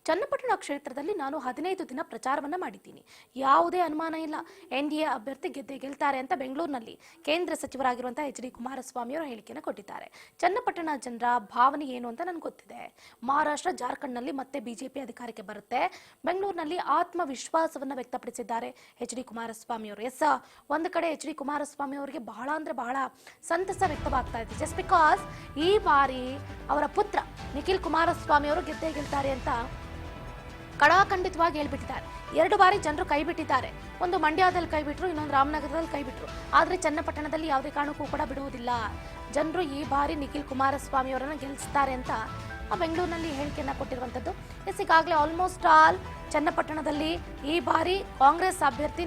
ಚನ್ನಪಟ್ಟಣ ಕ್ಷೇತ್ರದಲ್ಲಿ ನಾನು 15 ದಿನ ಪ್ರಚಾರವನ್ನ ಮಾಡಿದ್ದೀನಿ. ಯಾವುದೇ ಅನುಮಾನ ಇಲ್ಲ, ಎನ್ಡಿಎ ಅಭ್ಯರ್ಥಿ ಗೆಲ್ತಾರೆ ಅಂತ ಬೆಂಗಳೂರಿನಲ್ಲಿ ಕೇಂದ್ರ ಸಚಿವರಾಗಿರುವಂತಹ ಎಚ್ ಡಿ ಕುಮಾರಸ್ವಾಮಿ ಅವರು ಹೇಳಿಕೆಯನ್ನು ಕೊಟ್ಟಿದ್ದಾರೆ. ಚನ್ನಪಟ್ಟಣ ಜನರ ಭಾವನೆ ಏನು ಅಂತ ನನಗೆ ಗೊತ್ತಿದೆ. ಮಹಾರಾಷ್ಟ್ರ, ಜಾರ್ಖಂಡ್ನಲ್ಲಿ ಮತ್ತೆ ಬಿಜೆಪಿ ಅಧಿಕಾರಕ್ಕೆ ಬರುತ್ತೆ. ಬೆಂಗಳೂರಿನಲ್ಲಿ ಆತ್ಮವಿಶ್ವಾಸವನ್ನ ವ್ಯಕ್ತಪಡಿಸಿದ್ದಾರೆ ಎಚ್ ಡಿ ಕುಮಾರಸ್ವಾಮಿ ಅವರು. ಎಸ್, ಒಂದು ಕಡೆ ಎಚ್ ಡಿ ಕುಮಾರಸ್ವಾಮಿ ಅವರಿಗೆ ಬಹಳ ಅಂದ್ರೆ ಬಹಳ ಸಂತಸ ವ್ಯಕ್ತವಾಗ್ತಾ ಇದೆ. ಜಸ್ಟ್ ಬಿಕಾಸ್ ಈ ಬಾರಿ ಅವರ ಪುತ್ರ ನಿಖಿಲ್ ಕುಮಾರಸ್ವಾಮಿ ಅವರು ಗೆಲ್ತಾರೆ ಅಂತ ಕಡಾಖಂಡಿತವಾಗಿ ಹೇಳ್ಬಿಟ್ಟಿದ್ದಾರೆ. 2 ಬಾರಿ ಜನರು ಕೈ ಬಿಟ್ಟಿದ್ದಾರೆ. ಒಂದು ಮಂಡ್ಯದಲ್ಲಿ ಕೈ ಬಿಟ್ರು, ಇನ್ನೊಂದು ರಾಮನಗರದಲ್ಲಿ ಕೈ ಬಿಟ್ರು. ಆದ್ರೆ ಚನ್ನಪಟ್ಟಣದಲ್ಲಿ ಯಾವುದೇ ಕಾರಣಕ್ಕೂ ಕೂಡ ಬಿಡುವುದಿಲ್ಲ. ಜನರು ಈ ಬಾರಿ ನಿಖಿಲ್ ಕುಮಾರಸ್ವಾಮಿ ಅವರನ್ನ ಗೆಲ್ಲಿಸ್ತಾರೆ ಅಂತ ಬೆಂಗಳೂರಿನಲ್ಲಿ ಹೇಳಿಕೆಯನ್ನ ಕೊಟ್ಟಿರುವಂತದ್ದು. ಎಸ್, ಈಗಾಗಲೇ ಆಲ್ಮೋಸ್ಟ್ ಆಲ್ ಚನ್ನಪಟ್ಟಣದಲ್ಲಿ ಈ ಬಾರಿ ಕಾಂಗ್ರೆಸ್ ಅಭ್ಯರ್ಥಿ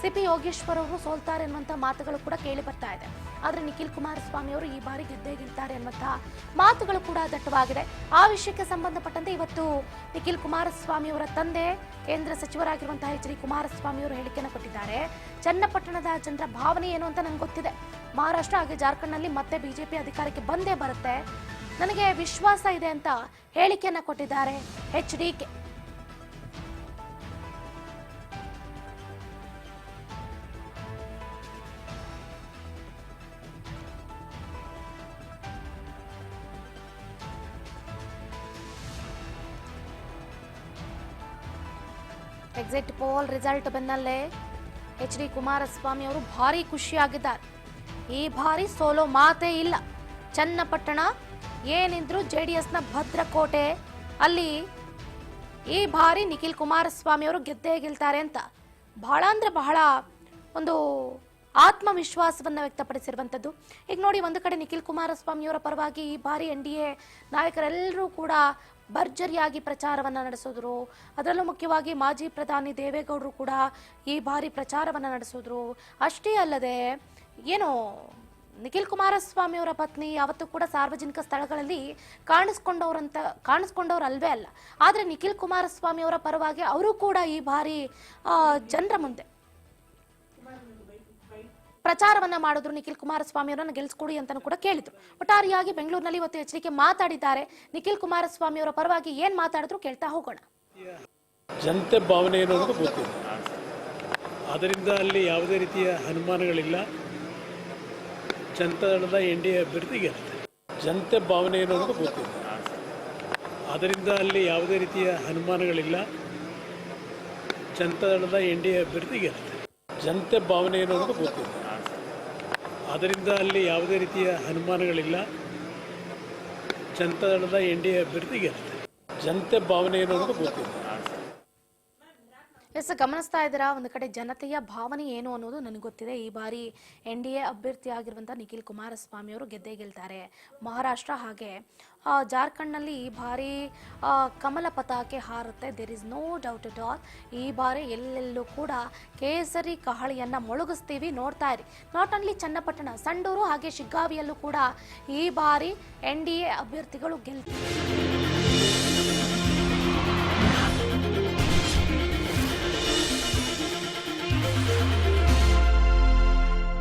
ಸಿಪಿ ಯೋಗೇಶ್ವರ್ ಅವರು ಸೋಲ್ತಾರೆ ಅನ್ನುವಂಥ ಮಾತುಗಳು ಕೂಡ ಕೇಳಿ ಬರ್ತಾ ಇದೆ. ಆದ್ರೆ ನಿಖಿಲ್ ಕುಮಾರಸ್ವಾಮಿ ಅವರು ಈ ಬಾರಿ ಗೆಲ್ತಾರೆ ಅನ್ನುವಂತಹ ಮಾತುಗಳು ಕೂಡ ದಟ್ಟವಾಗಿದೆ. ಆ ವಿಷಯಕ್ಕೆ ಸಂಬಂಧಪಟ್ಟಂತೆ ಇವತ್ತು ನಿಖಿಲ್ ಕುಮಾರಸ್ವಾಮಿ ಅವರ ತಂದೆ ಕೇಂದ್ರ ಸಚಿವರಾಗಿರುವಂತಹ ಎಚ್ ಡಿ ಕುಮಾರಸ್ವಾಮಿ ಅವರು ಹೇಳಿಕೆಯನ್ನು ಕೊಟ್ಟಿದ್ದಾರೆ. ಚನ್ನಪಟ್ಟಣದ ಜನರ ಭಾವನೆ ಏನು ಅಂತ ನಂಗೆ ಗೊತ್ತಿದೆ. ಮಹಾರಾಷ್ಟ್ರ ಹಾಗೆ ಜಾರ್ಖಂಡ್ನಲ್ಲಿ ಮತ್ತೆ ಬಿಜೆಪಿ ಅಧಿಕಾರಕ್ಕೆ ಬಂದೇ ಬರುತ್ತೆ, ನನಗೆ ವಿಶ್ವಾಸ ಇದೆ ಅಂತ ಹೇಳಿಕೆಯನ್ನ ಕೊಟ್ಟಿದ್ದಾರೆ H D K. Exit poll result ಬೆನ್ನಲ್ಲೇ ಎಚ್ ಡಿ ಕುಮಾರಸ್ವಾಮಿ ಅವರು ಭಾರಿ ಖುಷಿಯಾಗಿದ್ದಾರೆ. ಈ ಬಾರಿ ಸೋಲೋ ಮಾತೇ ಇಲ್ಲ. ಚನ್ನಪಟ್ಟಣ ಏನಿದ್ರು ಜೆಡಿಎಸ್ನ ಭದ್ರಕೋಟೆ, ಅಲ್ಲಿ ಈ ಬಾರಿ ನಿಖಿಲ್ ಕುಮಾರಸ್ವಾಮಿ ಅವರು ಗೆಲ್ತಾರೆ ಅಂತ ಬಹಳ ಅಂದ್ರೆ ಬಹಳ ಒಂದು ಆತ್ಮವಿಶ್ವಾಸವನ್ನ ವ್ಯಕ್ತಪಡಿಸಿರುವಂತದ್ದು. ಈಗ ನೋಡಿ, ಒಂದು ಕಡೆ ನಿಖಿಲ್ ಕುಮಾರಸ್ವಾಮಿ ಅವರ ಪರವಾಗಿ ಈ ಬಾರಿ ಎನ್ಡಿಎ ನಾಯಕರೆಲ್ಲರೂ ಕೂಡ ಭರ್ಜರಿಯಾಗಿ ಪ್ರಚಾರವನ್ನ ನಡೆಸಿದ್ರು. ಅದರಲ್ಲೂ ಮುಖ್ಯವಾಗಿ ಮಾಜಿ ಪ್ರಧಾನಿ ದೇವೇಗೌಡರು ಕೂಡ ಈ ಬಾರಿ ಪ್ರಚಾರವನ್ನ ನಡೆಸಿದ್ರು. ಅಷ್ಟೇ ಅಲ್ಲದೆ ಏನು ನಿಖಿಲ್ ಕುಮಾರಸ್ವಾಮಿ ಅವರ ಪತ್ನಿ ಯಾವತ್ತೂ ಕೂಡ ಸಾರ್ವಜನಿಕ ಸ್ಥಳಗಳಲ್ಲಿ ಕಾಣಿಸ್ಕೊಂಡವ್ರು ಅಲ್ವೇ ಅಲ್ಲ. ಆದ್ರೆ ನಿಖಿಲ್ ಕುಮಾರಸ್ವಾಮಿ ಅವರ ಪರವಾಗಿ ಅವರು ಕೂಡ ಈ ಬಾರಿ ಜನರ ಮುಂದೆ ಪ್ರಚಾರವನ್ನ ಮಾಡಿದ್ರು. ನಿಖಿಲ್ ಕುಮಾರಸ್ವಾಮಿ ಅವರನ್ನ ಗೆಲ್ಸ್ಕೊಡಿ ಅಂತಾನು ಕೂಡ ಕೇಳಿದ್ರು. ಒಟ್ಟಾರೆಯಾಗಿ ಬೆಂಗಳೂರಿನಲ್ಲಿ ಇವತ್ತು ಎಚ್ ಡಿ ಕೆ ಮಾತಾಡಿದ್ದಾರೆ. ನಿಖಿಲ್ ಕುಮಾರಸ್ವಾಮಿ ಅವರ ಪರವಾಗಿ ಏನ್ ಮಾತಾಡಿದ್ರು ಕೇಳ್ತಾ ಹೋಗೋಣ. ಜನತೆ ಭಾವನೆ ಏನು ಅನ್ನೋದು ಗೊತ್ತಿಲ್ಲ, ಅದರಿಂದ ಅಲ್ಲಿ ಯಾವುದೇ ರೀತಿಯ ಅನುಮಾನಗಳಿಲ್ಲ. ಜನತಾದಳದ ಎನ್ಡಿಎ ಅಭ್ಯರ್ಥಿ ಗೆಲ್ಲುತ್ತೆ. ಜನತೆ ಭಾವನೆ ಏನು ಅನ್ನೋದು ಗೊತ್ತಿಲ್ಲ, ಅದರಿಂದ ಅಲ್ಲಿ ಯಾವುದೇ ರೀತಿಯ ಅನುಮಾನಗಳಿಲ್ಲ. ಜನತಾದಳದ ಎನ್ಡಿಎ ಅಭ್ಯರ್ಥಿ ಗೆಲ್ಲುತ್ತೆ. ಜನತೆ ಭಾವನೆ ಏನು ಅನ್ನೋದು ಗೊತ್ತಿಲ್ಲ, ಅದರಿಂದ ಅಲ್ಲಿ ಯಾವುದೇ ರೀತಿಯ ಅನುಮಾನಗಳಿಲ್ಲ. ಜನತಾದಳದ ಎನ್ಡಿಎ ಅಭ್ಯರ್ಥಿ ಗೆಲ್ಲುತ್ತೆ. ಜನತೆ ಭಾವನೆ ಏನು ಅನ್ನೋದು ಗೊತ್ತಿಲ್ಲ. ಎಸ್, ಗಮನಿಸ್ತಾ ಇದ್ದೀರಾ, ಒಂದು ಕಡೆ ಜನತೆಯ ಭಾವನೆ ಏನು ಅನ್ನೋದು ನನಗೆ ಗೊತ್ತಿದೆ. ಈ ಬಾರಿ ಎನ್ಡಿಎ ಅಭ್ಯರ್ಥಿ ಆಗಿರುವಂತಹ ನಿಖಿಲ್ ಕುಮಾರಸ್ವಾಮಿ ಅವರು ಗೆಲ್ತಾರೆ. ಮಹಾರಾಷ್ಟ್ರ ಹಾಗೆ ಜಾರ್ಖಂಡ್ನಲ್ಲಿ ಈ ಬಾರಿ ಕಮಲ ಪತಾಕೆ ಹಾರುತ್ತೆ. There is no doubt at all. ಈ ಬಾರಿ ಎಲ್ಲೆಲ್ಲೂ ಕೂಡ ಕೇಸರಿ ಕಹಳಿಯನ್ನ ಮೊಳಗಿಸ್ತೀವಿ, ನೋಡ್ತಾ ಇರಿ. ನಾಟ್ ಓನ್ಲಿ ಚನ್ನಪಟ್ಟಣ, ಸಂಡೂರು ಹಾಗೆ ಶಿಗ್ಗಾವಿಯಲ್ಲೂ ಕೂಡ ಈ ಬಾರಿ ಎನ್ಡಿಎ ಅಭ್ಯರ್ಥಿಗಳು ಗೆಲ್ತಾರೆ.